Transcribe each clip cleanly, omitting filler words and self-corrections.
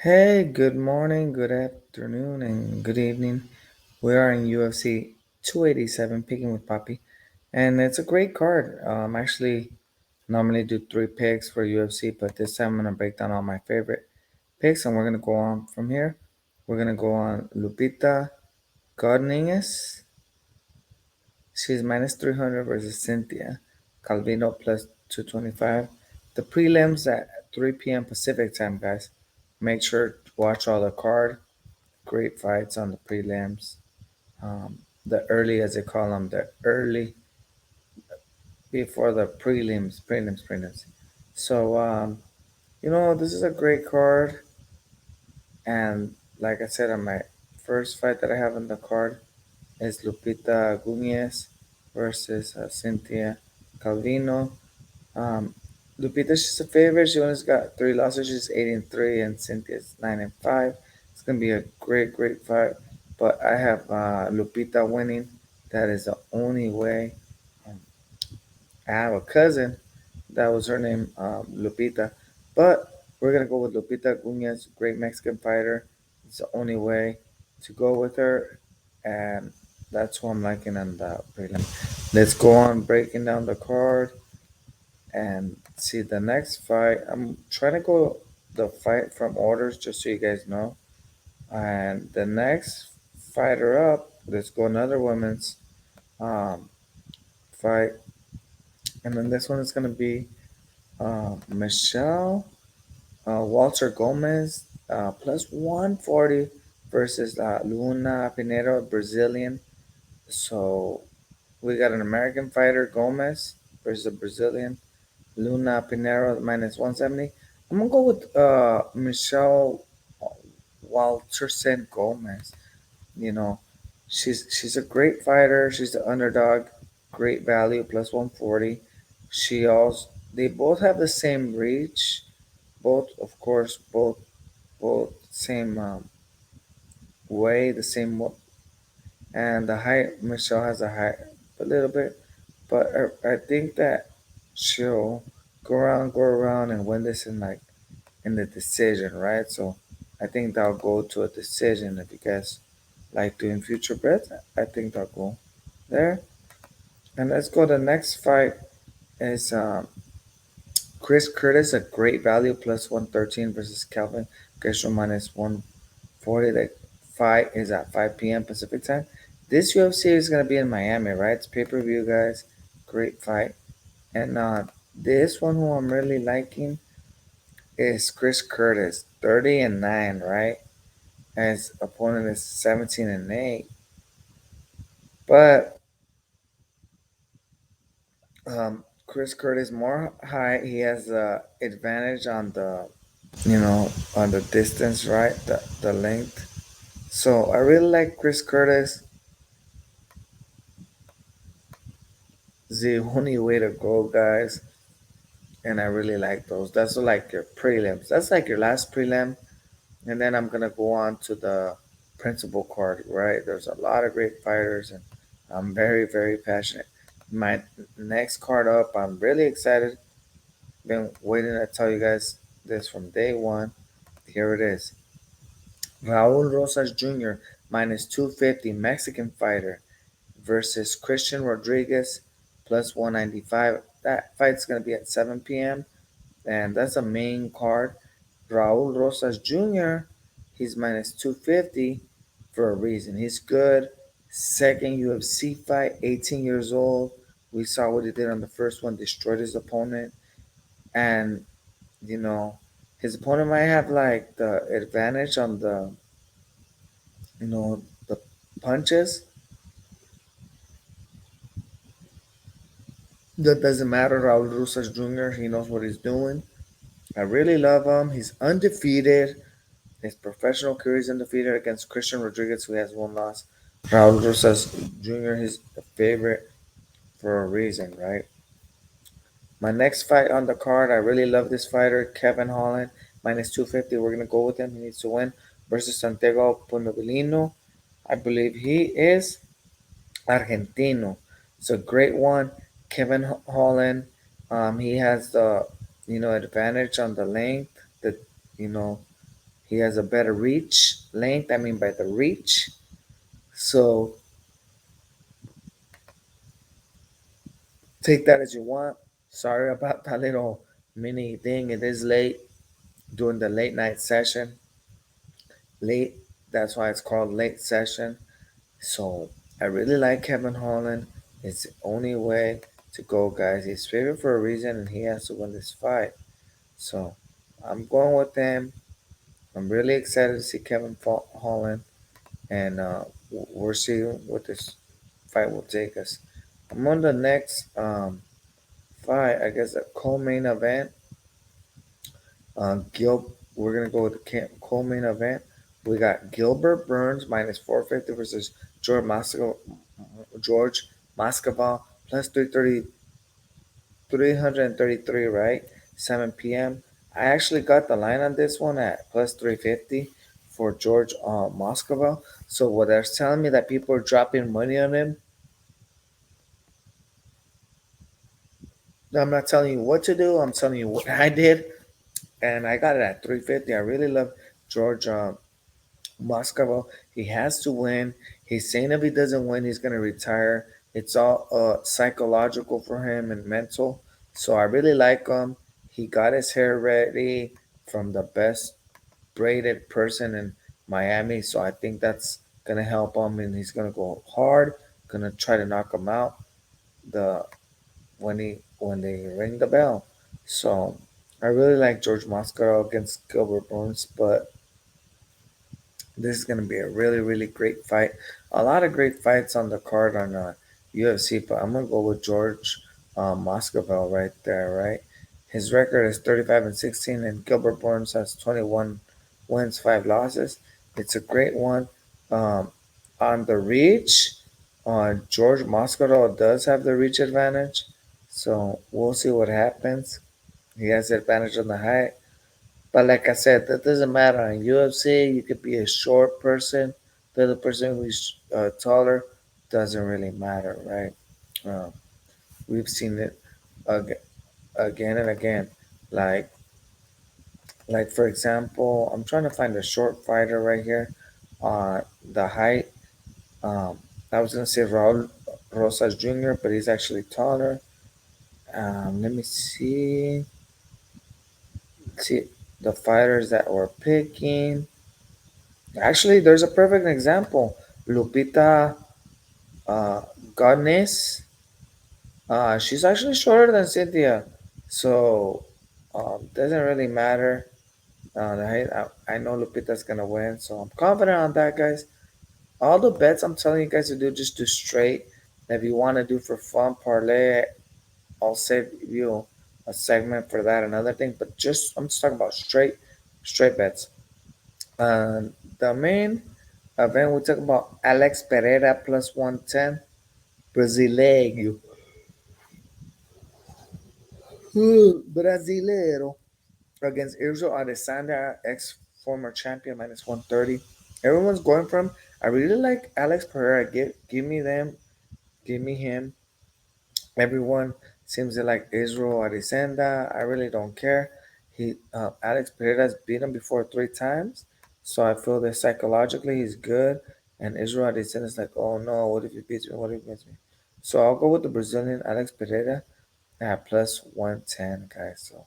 Hey, good morning, good afternoon, and good evening. We are in UFC 287 picking with Papi, and it's a great card. Actually, normally do three picks for UFC, but this time I'm gonna break down all my favorite picks, and we're gonna go on from here. We're gonna go on Lupita Godinez. She's minus 300 versus Cynthia Calvino plus 225. The prelims at 3 p.m. Pacific time, guys. Make sure to watch all the card. Great fights on the prelims. The early, as they call them, the early before the prelims. So, this is a great card. And like I said, on my first fight that I have on the card is Lupita Guñez versus Cynthia Calvino. Um, Lupita, she's a favorite. She only's got three losses. She's 8-3, and Cynthia's 9-5. It's gonna be a great fight. But I have Lupita winning. That is the only way. Um, I have a cousin that was her name, Lupita, but we're gonna go with Lupita Guñez, great Mexican fighter. It's the only way to go with her, and that's who I'm liking on the prelim. Let's go on breaking down the card and see the next fight. I'm trying to go the fight from orders just so you guys know. And the next fighter up, let's go another women's um, fight. And then this one is going to be Michelle Walter Gomez plus 140 versus Luna Pinero, Brazilian. So we got an American fighter, Gomez, versus a Brazilian. Luna Pinero minus 170. I'm gonna go with Michelle Walterson Gomez. You know, she's a great fighter. She's the underdog, great value plus 140. She also they both have the same reach. Both, of course, both same way, the same and the height. Michelle has a height a little bit, but I think that she'll go around, and win this in the decision, right? So I think that'll go to a decision. If you guys like doing future bets, I think that'll go there. And let's go. The next fight is Chris Curtis, a great value plus 113 versus Calvin Gresham minus 140. The fight is at 5 p.m. Pacific time. This UFC is gonna be in Miami, right? It's pay-per-view, guys. Great fight. And this one who I'm really liking is Chris Curtis, 30-9, right? And his opponent is 17-8. But Chris Curtis more high. He has the advantage on the on the distance, right? The length. So I really like Chris Curtis. The only way to go, guys. And I really like those. That's like your prelims. That's like your last prelim. And then I'm gonna go on to the principal card, right? There's a lot of great fighters, and I'm very passionate. My next card up, I'm really excited. Been waiting to tell you guys this from day one. Here it is. Raul Rosas Jr. minus 250 Mexican fighter versus Christian Rodriguez plus 195. That fight's gonna be at 7 p.m. and that's a main card. Raul Rosas Jr. He's minus 250 for a reason. He's good. Second UFC fight, 18 years old. We saw what he did on the first one, destroyed his opponent. And, you know, his opponent might have like the advantage on the punches. That doesn't matter. Raul Rosas Jr., he knows what he's doing. I really love him. He's undefeated. His professional career is undefeated against Christian Rodriguez, who has one loss. Raul Rosas Jr. is a favorite for a reason, right? My next fight on the card, I really love this fighter, Kevin Holland, minus 250. We're going to go with him. He needs to win versus Santiago Punovilino. I believe he is Argentino. It's a great one. Kevin Holland, he has the advantage on the length. That you know He has a better reach length. I mean by the reach. So take that as you want. Sorry about that little mini thing. It is late doing the late night session. Late. That's why it's called late session. So I really like Kevin Holland. It's the only way to go, guys. He's favored for a reason, and he has to win this fight. So I'm going with him. I'm really excited to see Holland, and we're seeing what this fight will take us. I'm on the next fight. I guess a co-main event. We're gonna go with the co-main event. We got Gilbert Burns minus 450 versus George Masvidal plus 333, right? 7 p.m. I actually got the line on this one at plus 350 for George Masvidal. So what they're telling me that people are dropping money on him. I'm not telling you what to do. I'm telling you what I did, and I got it at 350. I really love George Moscow. He has to win. He's saying if he doesn't win, he's gonna retire. It's all psychological for him and mental. So I really like him. He got his hair ready from the best braided person in Miami. So I think that's gonna help him, and he's gonna go hard. Gonna try to knock him out the when they ring the bell. So I really like George Moscow against Gilbert Burns, but this is going to be a really, really great fight. A lot of great fights on the card on UFC, but I'm going to go with George Masvidal right there, right? His record is 35 and 16, and Gilbert Burns has 21 wins, 5 losses. It's a great one. Um, on the reach, George Masvidal does have the reach advantage, so we'll see what happens. He has the advantage on the height. But like I said, that doesn't matter. In UFC, you could be a short person. The other person who's taller doesn't really matter, right? We've seen it ag- again and again. Like, like for example, I'm trying to find a short fighter right here. The height. Um, I was gonna say Raul Rosas Jr., but he's actually taller. Let me see. See the fighters that we're picking. Actually, there's a perfect example. Lupita uh, Godness. She's actually shorter than Cynthia, so doesn't really matter. The height, I know Lupita's gonna win, so I'm confident on that, guys. All the bets I'm telling you guys to do, just do straight. If you want to do for fun parlay, I'll save you a segment for that, another thing. But just I'm just talking about straight bets. The main event we talk about Alex Pereira plus 110, Brasileiro, Brasileiro against Israel Adesanya, ex former champion minus 130. Everyone's going from. I really like Alex Pereira. Give me them. Give me him. Everyone seems to like Israel Adesanya. I really don't care. Alex Pereira's beat him before 3 times, so I feel that psychologically he's good. And Israel Adesanya's like, oh no, what if he beats me? What if he beats me? So I'll go with the Brazilian Alex Pereira at plus 110, guys. So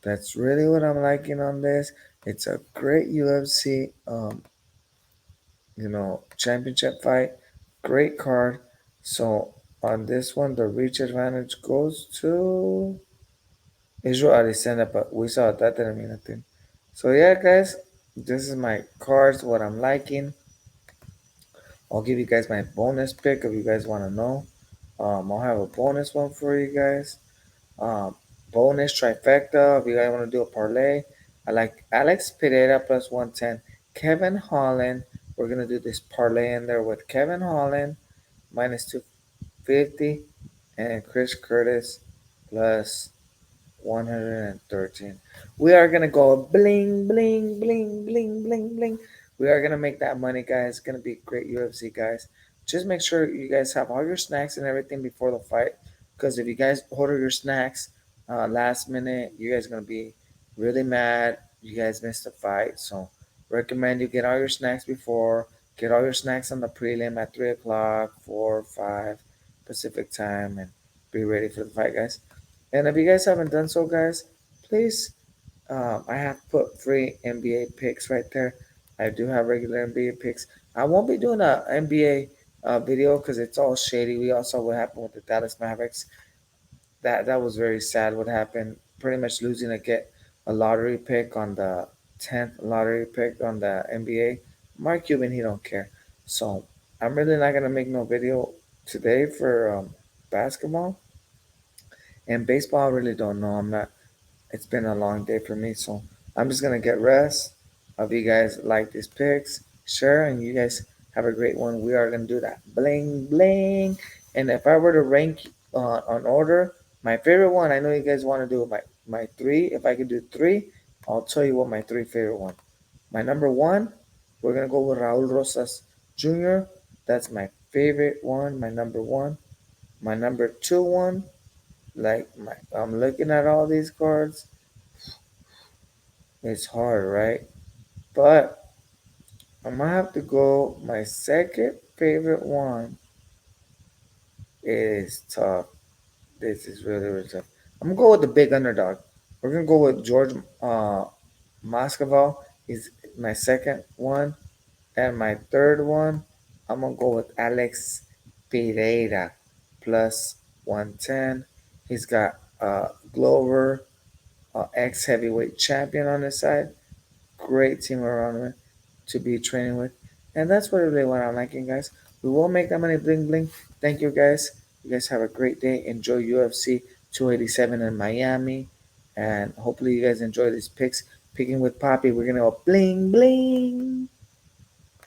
that's really what I'm liking on this. It's a great UFC, championship fight. Great card. So on this one, the reach advantage goes to Israel Adesanya, but we saw that didn't mean nothing. So yeah, guys, this is my cards. What I'm liking. I'll give you guys my bonus pick if you guys want to know. I'll have a bonus one for you guys. Um, Bonus trifecta. If you guys want to do a parlay, I like Alex Pereira plus 110. Kevin Holland. We're gonna do this parlay in there with Kevin Holland minus 250 and Chris Curtis plus 113. We are gonna go bling bling bling bling bling bling. We are gonna make that money, guys. It's gonna be great UFC, guys. Just make sure you guys have all your snacks and everything before the fight, because if you guys order your snacks last minute, you guys are gonna be really mad. You guys missed the fight, so recommend you get all your snacks before, get all your snacks on the prelim at 3 o'clock, 4 or 5 Pacific time, and be ready for the fight, guys. And if you guys haven't done so, guys, please, I have put free NBA picks right there. I do have regular NBA picks. I won't be doing a NBA video because it's all shady. We all saw what happened with the Dallas Mavericks. That was very sad. What happened? Pretty much losing to get a lottery pick on the 10th lottery pick on the NBA. Mark Cuban, he don't care. So I'm really not gonna make no video today for basketball and baseball. I really don't know. I'm not. It's been a long day for me, so I'm just gonna get rest. Hope you guys like these picks, share, and you guys have a great one. We are gonna do that bling bling. And if I were to rank on order, my favorite one, I know you guys want to do my three. If I could do three, I'll tell you what my three favorite one. My number one, we're gonna go with Raul Rosas Jr. That's my favorite one. My number one. My number two one, I'm looking at all these cards. It's hard, right? But I'm gonna have to go. My second favorite one is tough. This is really, really tough. I'm gonna go with the big underdog. We're gonna go with George Moscow. He's my second one, and my third one. I'm gonna go with Alex Pereira plus 110. He's got Glover, ex heavyweight champion on his side. Great team around him to be training with. And that's what really what I'm liking, guys. We will make that money bling bling. Thank you, guys. You guys have a great day. Enjoy UFC 287 in Miami. And hopefully, you guys enjoy these picks. Picking with Papi. We're going to go bling bling.